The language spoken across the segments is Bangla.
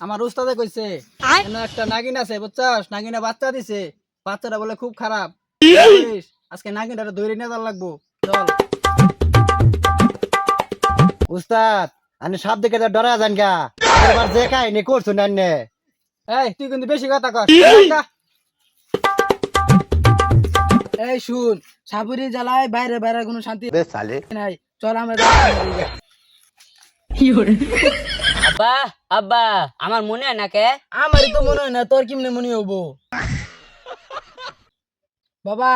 আমার উস্তাদে কইছে এনে একটা নাগিন আছে বুঝছস, নাগিনে বাচ্চা দিছে, বাচ্চাটা বলে খুব খারাপ। করিস, আজকে নাগিনটারে ধরে নিয়ে যাওয়ার লাগবো। চল। উস্তাদ আমি সাপ দেখে তো ডরা যান গা, এবার যে কাহিনী করছুন আন্নে। এই তুই কিন্তু বেশি কথা কস। যা। এই শুন, সাপুরি জ্বালায় বাইরে বাইরে কোনো শান্তি নাই। চল আমরা যাই। আব্বা আব্বা আমার মনে হয় না কে আমারই তো মনে হয় না, তোর কেমনে মনে হবো? বাবা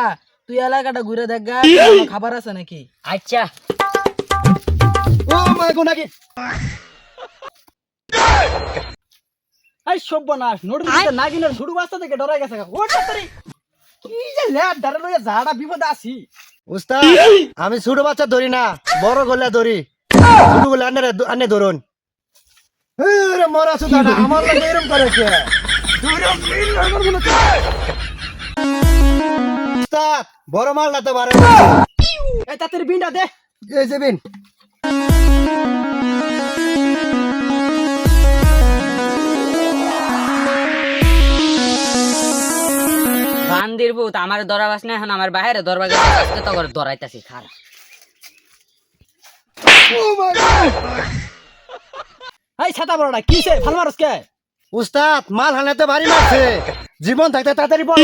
তুই এলাকাটা ঘুরে দেখ গা, কোনো খাবার আছে নাকি? আচ্ছা ও মাই গো নাকি এই সর্বনাশ, নোটিস নাগিনের ছোট বাচ্চা থেকে ডরাই গেছে গা। ওঠ তাড়াতাড়ি। কি যে ল্যাড ডারে লইয়া ঝাড়া বিপদে আছি। উস্তাদ আমি ছোট বাচ্চা ধরি না, বড় গলা ধরি। ছোট গলা আন্নে ধরুন। রে মরা সুদানা আমার লাগে এরকম করে কে? উস্তাদ বড় মাল না তো পারে। এই তাড়াতাড়ি বিনটা দে। এই যে বিন। বান্দির ভূত আমার ধরাবাস না, এখন আমার বাইরে ধরবা গেছে, আজকে তো করে ধরাইতাছি খারাপ। এই ছাতা বড়টা কিসে ভাল মারস কে? উস্তাদ মাল হানাতে ভারী মারছে, জীবন থাকতে তাড়াতাড়ি বল।